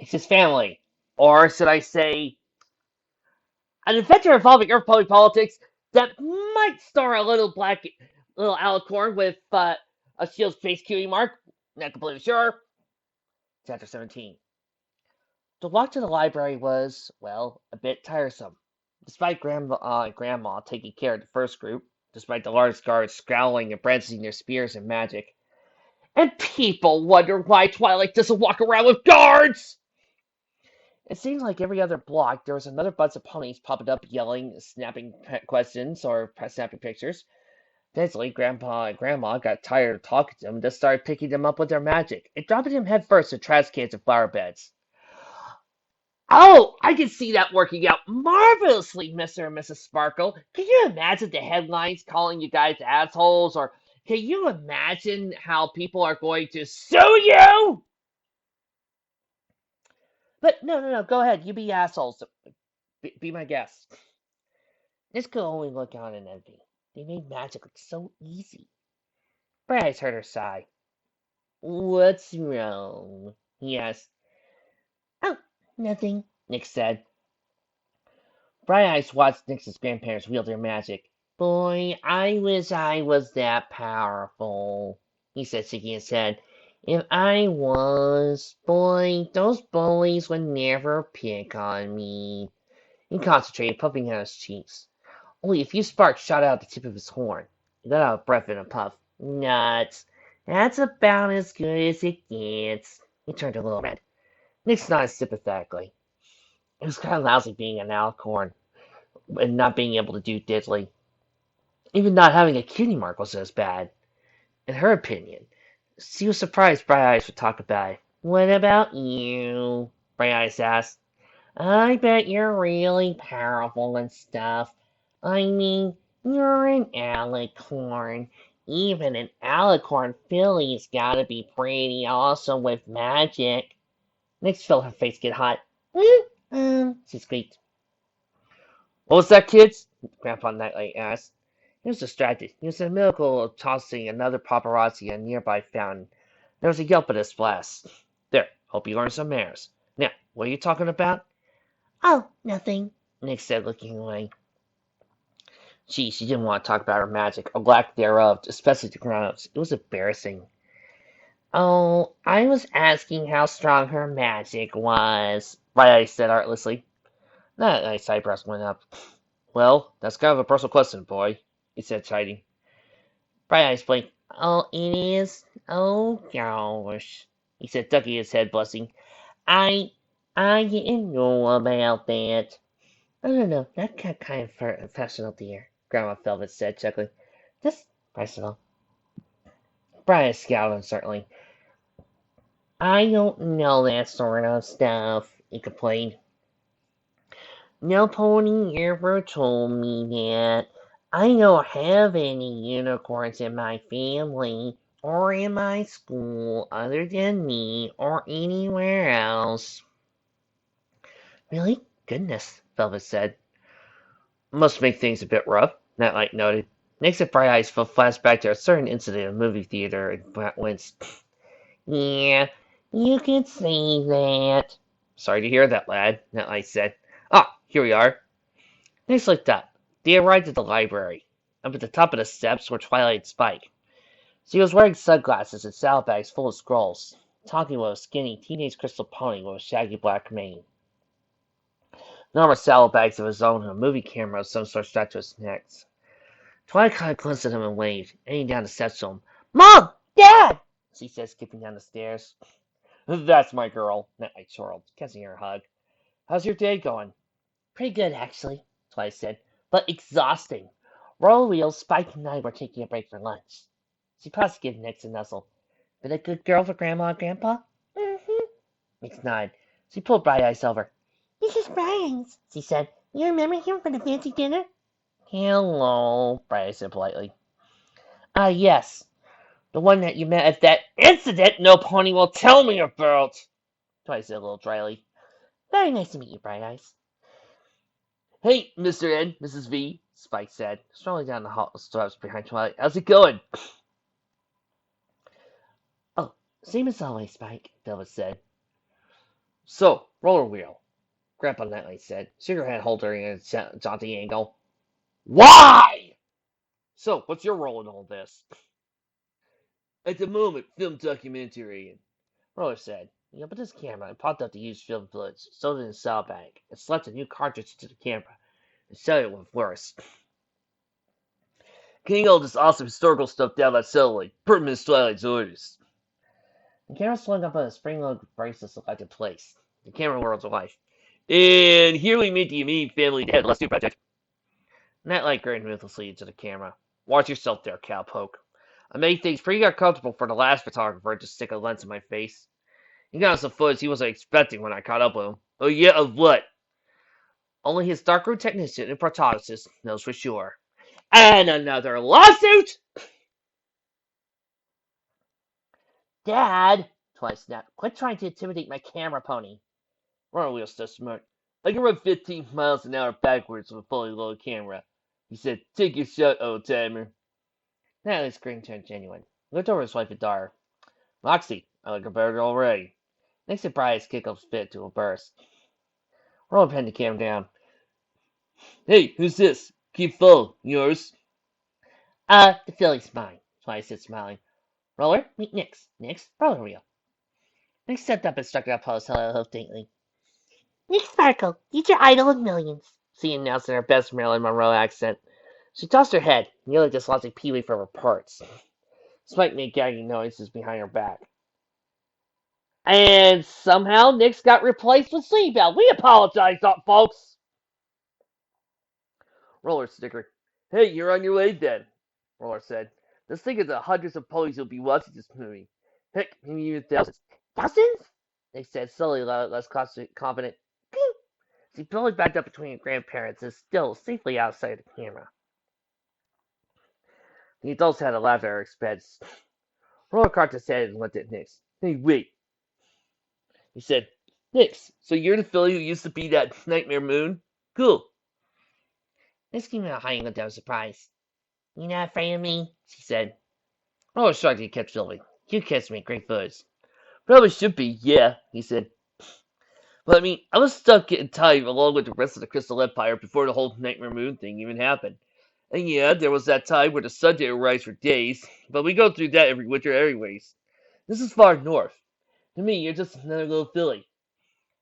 It's his family. Or should I say, an adventure involving Earth public politics that might star a little alicorn with a shield's face cutie mark. Not completely sure. Chapter 17. The walk to the library was, well, a bit tiresome. Despite Grandma and Grandma taking care of the first group, despite the large guards scowling and brandishing their spears and magic, and people wonder why Twilight doesn't walk around with guards! It seemed like every other block there was another bunch of ponies popping up yelling, snapping questions, or snapping pictures. Eventually, Grandpa and Grandma got tired of talking to them and just started picking them up with their magic and dropping them headfirst in trash cans and flower beds. Oh, I can see that working out marvelously, Mr. and Mrs. Sparkle. Can you imagine the headlines calling you guys assholes? Or can you imagine how people are going to sue you? But no, go ahead. You be assholes. Be my guest. This could only look on and envy. They made magic look so easy. Bryce heard her sigh. What's wrong? He asked. Oh, nothing, Nick said. Bright Eyes watched Nick's grandparents wield their magic. Boy, I wish I was that powerful, he said, shaking his head. If I was, boy, those bullies would never pick on me. He concentrated, puffing out his cheeks. Only a few sparks shot out the tip of his horn. He let out a breath in a puff. Nuts. That's about as good as it gets. He turned a little red. Nick nodded sympathetically. It was kind of lousy being an Alcorn and not being able to do diddly. Even not having a cutie mark was as bad, in her opinion. She was surprised Bright Eyes would talk about it. What about you? Bright Eyes asked. I bet you're really powerful and stuff. I mean, you're an alicorn. Even an alicorn filly's gotta be pretty awesome with magic. Nick felt her face get hot. She squeaked. What was that, kids? Grandpa Knightley asked. He was distracted. He was in the middle of tossing another paparazzi at a nearby fountain. There was a yelp at his blast. There, hope you learned some manners. Now, what are you talking about? Oh, nothing, Nick said, looking away. Gee, she didn't want to talk about her magic, or lack thereof, especially to grown-ups. It was embarrassing. Oh, I was asking how strong her magic was, Riley said artlessly. That nice eyebrows went up. Well, that's kind of a personal question, boy, he said, chiding. Bright Eyes blinked. Oh, it is? Oh, gosh, he said, ducking his head, blushing. I, I didn't know about that. No, not kind of professional, dear, Grandma Velvet said, chuckling. Just personal. Brian scowled uncertainly. I don't know that sort of stuff, he complained. No pony ever told me that. I don't have any unicorns in my family or in my school other than me or anywhere else. Really? Goodness, Velvet said. Must make things a bit rough, Nightlight noted. Nick's bright eyes fell flashback to a certain incident in a movie theater and winced. Yeah, you could say that. Sorry to hear that, lad, Nightlight said. Ah, here we are. Nick looked up. They arrived at the library. Up at the top of the steps were Twilight and Spike. She was wearing sunglasses and saddlebags full of scrolls, talking with a skinny teenage crystal pony with a shaggy black mane. Normal saddlebags of his own and a movie camera of some sort strapped to his neck. Twilight caught a glimpse at him and waved, heading down the steps to him. Mom! Dad! She said, skipping down the stairs. That's my girl, Nightlight chortled, catching her hug. How's your day going? Pretty good, actually, Twilight said, but exhausting. Roll Wheels, Spike, and I were taking a break for lunch. She paused to give Nick a nuzzle. Been a good girl for Grandma and Grandpa? Mm-hmm. Nick nodded. She pulled Bright Eyes over. This is Brian's, she said. You remember him from the fancy dinner? Hello, Bright Eyes said politely. Ah, yes. The one that you met at that incident no pony will tell me about, Twilight said a little dryly. Very nice to meet you, Bright Eyes. Hey, Mr. N, Mrs. V, Spike said, strolling down the hall steps behind Twilight. How's it going? Oh, same as always, Spike, Velvet said. So, roller wheel, Grandpa Knightley said, cigarette holder in a jaunty angle. Why? So, what's your role in all this? At the moment, film documentary, Roller said. But this camera, I popped up to use film footage, sold it in a bank, and slapped a new cartridge to the camera, and shut it with worse. Getting all this awesome historical stuff down that satellite, per Miss Twilight's orders. The camera swung up on a spring-loaded bracelet selected place. The camera whirled to life. And here we meet the immediate family head of the Let's Do project. Nightlight grinned ruthlessly into the camera. Watch yourself there, cowpoke. I made things pretty uncomfortable for the last photographer to stick a lens in my face. He got some footage he wasn't expecting when I caught up with him. Oh yeah, of what? Only his darkroom technician and protagonist knows for sure. And another lawsuit? Dad, Twilight snapped, quit trying to intimidate my camera pony. Roller Wheel still smirked. I can run 15 miles an hour backwards with a fully loaded camera. He said, take your shot, old timer. Natalie's grin turned genuine. He looked over his wife and daughter. Moxie, I like her better already. Next to Brian's giggled fit to a burst. Roller pinned the camera down. Hey, who's this? Keep full. Yours? The filly's mine, Twilight said, smiling. Roller, meet Nix. Nix, roller wheel. Nix stepped up and struck out Paul's hello faintly. Nick Sparkle, he's your idol of millions, she announced in her best Marilyn Monroe accent. She tossed her head, nearly dislodging Pee-wee from her parts. Spike made gagging noises behind her back. And somehow Nix got replaced with Seabell. We apologize, folks. Roller snickered. Hey, you're on your way then, Roller said. Let's think of the hundreds of ponies who'll be watching this movie. Heck, maybe even thousands. Thousands? Nix said, slowly less confident. Ping! She barely backed up between her grandparents and still safely outside the camera. The adults had to laugh at her expense. Roller cocked his head and looked at Nix. Hey, wait. He said, Nix, so you're the filly who used to be that Nightmare Moon? Cool. Nix came out hiding with surprise. You not afraid of me? She said. Roller shrugged and kept filming. You kissed me, great footage. Probably should be, yeah, he said. But I mean, I was stuck getting time along with the rest of the Crystal Empire before the whole Nightmare Moon thing even happened. And yeah, there was that time where the sun didn't rise for days, but we go through that every winter anyways. This is far north. To me, you're just another little filly.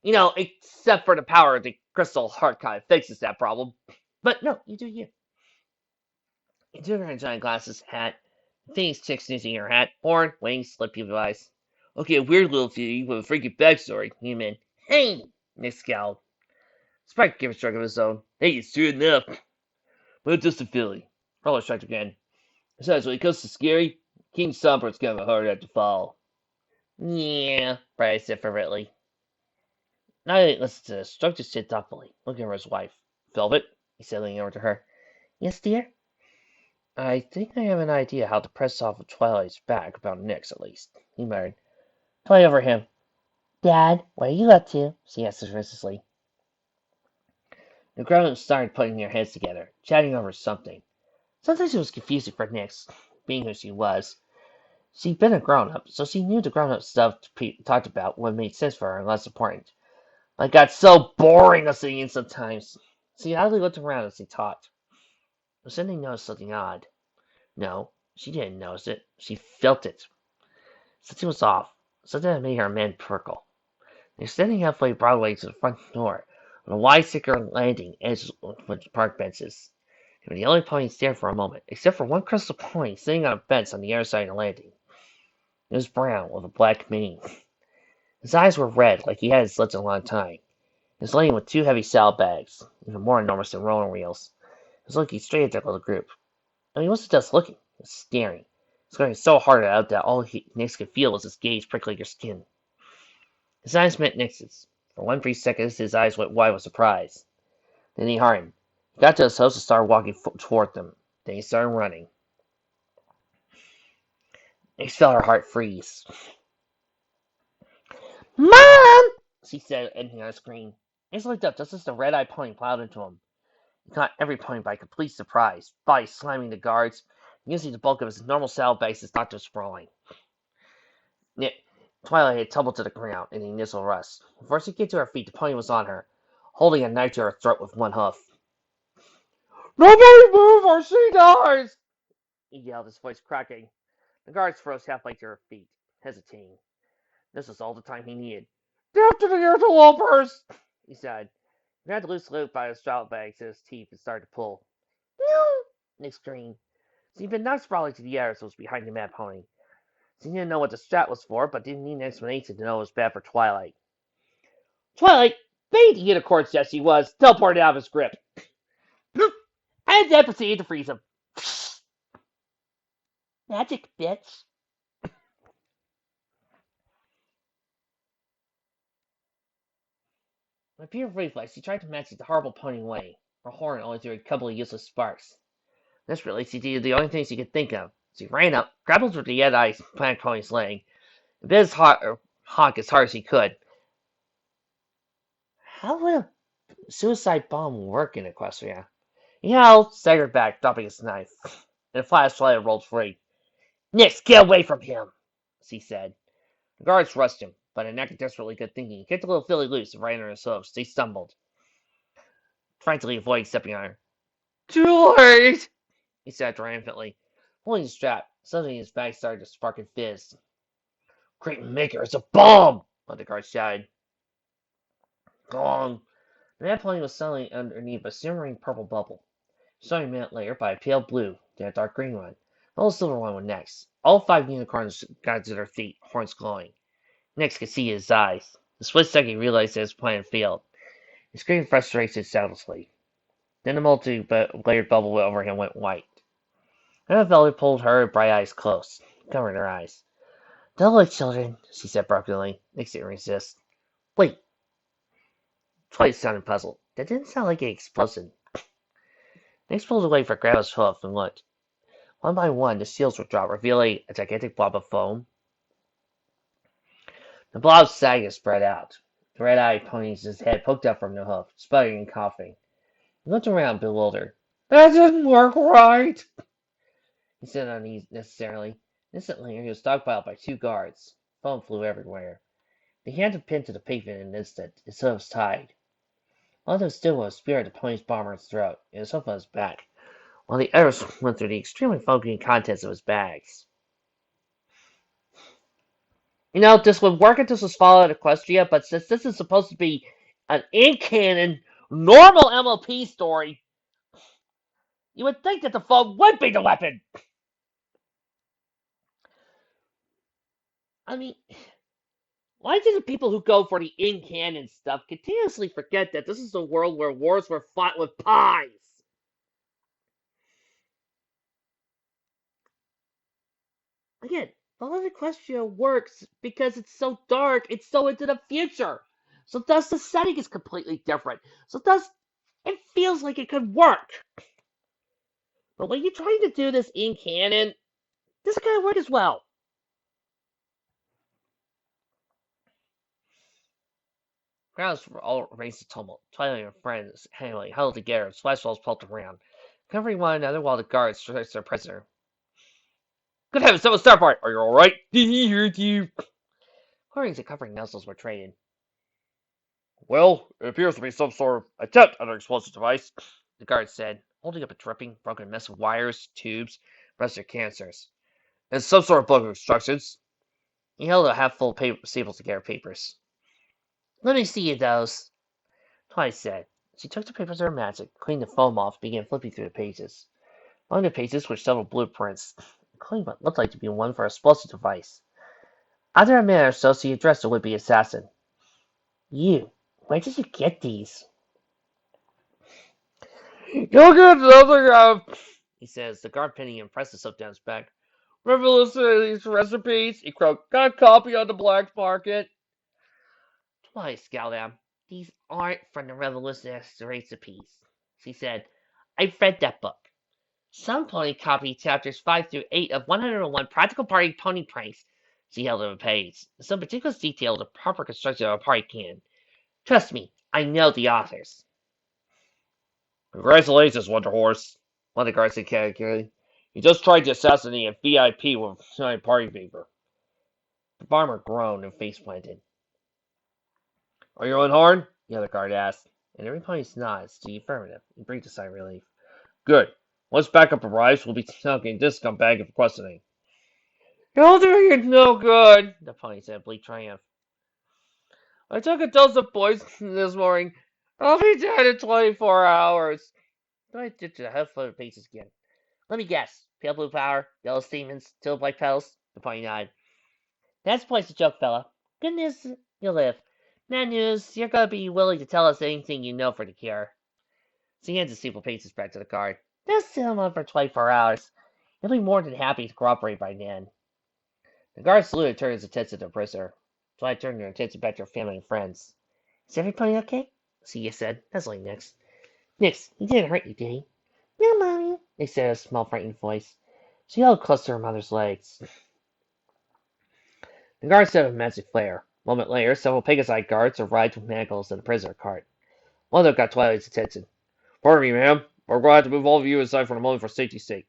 Except for the power of the crystal heart kind of fixes that problem. But no, you do you. You took her giant glasses, hat, things chicks sneezing in her hat, horn, wings, slippy device. Okay, a weird little filly with a freaky backstory, you mean. Hey! Nick scowled. Spike gave a shrug of his own. Hey, it's true enough. But just a filly. Roller shrugged again. Besides, when it comes to scary, King Somber's kind of a hard act to follow. Yeah, Bryce said fervently. Now he listened to this, stroked his chin thoughtfully, looking over his wife. Velvet, he said, leaning over to her. Yes, dear? I think I have an idea how to press off of Twilight's back about Nix, at least, he muttered. Play over him. Dad, what are you up to? She asked suspiciously. The grown-ups started putting their heads together, chatting over something. Sometimes it was confusing for Nix, being who she was. She'd been a grown-up, so she knew the grown-up stuff talked about what made sense for her and less important. But it got so boring listening sometimes. She oddly looked around as he talked. Lucinda noticed something odd. No, she didn't notice it. She felt it. Something was off. Something that made her man prickle. They were standing halfway Broadway to the front door, on a wide circular landing edged with park benches. They were the only ponies there for a moment, except for one crystal pony sitting on a bench on the other side of the landing. It was brown, with a black mane. His eyes were red, like he hadn't slept in a long time. He was laying with two heavy saddlebags, even more enormous than rolling wheels. He was looking straight at their little group. And he wasn't just looking, he was staring. He was going so hard out that all Nix could feel was his gaze prickling your skin. His eyes met Nix's. For one brief second, his eyes went wide with surprise. Then he hardened. He got to his host and started walking toward them. Then he started running. Nix felt her heart freeze. Mom! She said, ending on a scream. Nix looked up just as the red-eyed pony plowed into him. He caught every pony by complete surprise, body slamming the guards, using the bulk of his normal saddlebags as Dr. sprawling. Twilight had tumbled to the ground in the initial rush. Before she could get to her feet, the pony was on her, holding a knife to her throat with one hoof. "Nobody move or she dies!" he yelled, his voice cracking. The guards froze halfway to her feet, hesitating. This was all the time he needed. "Death to the interlopers!" he said. He grabbed the loose loop by his straw bags in his teeth and started to pull. "Meow!" Nick screamed. He'd been knocked sprawling to the air, so was behind the mad pony. She didn't know what the strap was for, but didn't need an explanation to know it was bad for Twilight. Twilight, being the unicorn that she was, teleported out of his grip. And then proceeded to freeze him. Magic, bitch. With pure reflex, she tried to match the horrible pony away. Her horn only threw a couple of useless sparks. Desperately, she did the only thing she could think of. She ran up, grappled with the Jedi's plant pony's leg, and bit his honk as hard as he could. How would a suicide bomb work in Equestria? He howled, staggered back, dropping his knife. In a flash, Twilight rolled free. "Nix, get away from him!" she said. The guards rushed him, but in acting desperately good thinking, he kicked the little filly loose and right under his hooves. They stumbled, frantically avoiding stepping on her. "Too late!" he said triumphantly. Pulling the strap, suddenly his bag started to spark and fizz. "Great Maker, it's a bomb!" one of the guards shouted. Gong! The mad pony was suddenly underneath a simmering purple bubble, starting a minute later by a pale blue, then a dark green one. The whole silver one was next. All 5 unicorns got to their feet, horns glowing. Nix could see his eyes. The split second he realized that his plan failed. He screamed frustration soundlessly. Then the multi-layered bubble over him went white. Annabelle pulled her bright eyes close, covering her eyes. "Don't look, children," she said brokenly. Nix didn't resist. "Wait." Twilight sounded puzzled. That didn't sound like an explosion. Nix pulled away from Grandma's hoof and looked. One by one, the seals would drop, revealing a gigantic blob of foam. The blob sagged and spread out. The red-eyed pony's head poked up from the hoof, sputtering and coughing. He looked around, bewildered. "That didn't work right," he said unnecessarily. Instantly, he was stockpiled by 2 guards. Foam flew everywhere. They had him pinned to the pavement in an instant, his hooves tied. One of them still was a spear at the pony's bomber's throat, and his hoof on his back, while the others went through the extremely funky contents of his bags. This would work if this was followed at Equestria, but since this is supposed to be an in-canon, normal MLP story, you would think that the foam would be the weapon! I mean, why do the people who go for the in-canon stuff continuously forget that this is a world where wars were fought with pies? Again, Fallout Equestria works because it's so dark, it's so into the future. So thus the setting is completely different. So thus it feels like it could work. But when you're trying to do this in canon, this can't work as well. Crowds were all raised to tumult. Twilight and her friends, Hanley, huddled together, splash balls pulped around, covering one another while the guards searched their prisoner. "Good heavens, that was Starfire! Are you alright? Did he hurt you?" Chlorines and covering nozzles were traded. "Well, it appears to be some sort of attempt at an explosive device," the guard said, holding up a dripping, broken mess of wires, tubes, rusted canisters. "And some sort of book of instructions." He held a half full stapled together papers. "Let me see those," Twilight said. She took the papers to her magic, cleaned the foam off, and began flipping through the pages. Among the pages were several blueprints, including what looked like to be one for a explosive device. After a minute or so, she addressed the would-be assassin. "You, where did you get these?" "You'll get nothing out," he says, the guard pinning him pressed himself down his back. "Revolutionary recipes," he croaked. "Got a copy on the black market." Twilight scowled at him. "These aren't from the revolutionary recipes," she said. "I've read that book. Some pony copied chapters 5 through 8 of 101 Practical Party Pony Pranks." She held up a page. Some meticulous detail of the proper construction of a party can. "Trust me, I know the authors." "Congratulations, Wonder Horse," one of the guards said categorically. "You just tried to assassinate a VIP with my party favor." The farmer groaned and face planted. Are you on horn? The other guard asked, and every pony nods to the affirmative. He breathed a sigh of relief. Good. Once backup arrives, we'll be talking this scumbag of questioning. You're doing it no good, the pony said, bleak triumph. I took a dose of poison this morning. I'll be dead in 24 hours. I did the head full of paces again. Let me guess. Pale blue power, yellow stamens, teal black petals. The pony nodded. That's twice a joke, fella. Good news, you'll live. Bad news, you're gonna be willing to tell us anything you know for the cure. So he hands the steeple paces back to the guard. They'll sit him on for 24 hours. He'll be more than happy to cooperate by then. The guard saluted and turned his attention to the prisoner. So I turned your attention back to your family and friends. Is everybody okay? Sia said, nuzzling Nix. Nix, he didn't hurt you, did he? No, Mommy, they said in a small, frightened voice. She held close to her mother's legs. The guard set a magic flare. A moment later, several Pegasi guards arrived with manacles and a prisoner cart. One of them got Twilight's attention. Pardon me, ma'am. We're going to have to move all of you inside for a moment for safety's sake.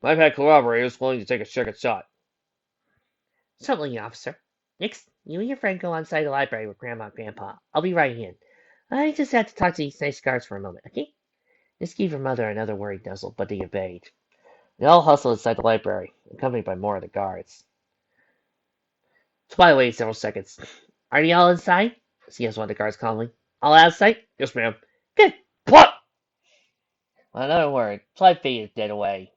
I've had collaborators willing to take a second shot. Certainly, officer. Nix, you and your friend go inside the library with Grandma and Grandpa. I'll be right in. I just have to talk to these nice guards for a moment, okay? This gave her mother another worried nuzzle, but they obeyed. They all hustled inside the library, accompanied by more of the guards. Twilight waited several seconds. Are you all inside? She asked one of the guards calmly. All out of sight? Yes, ma'am. Good. Plot! Without another word, Twilight faded dead away.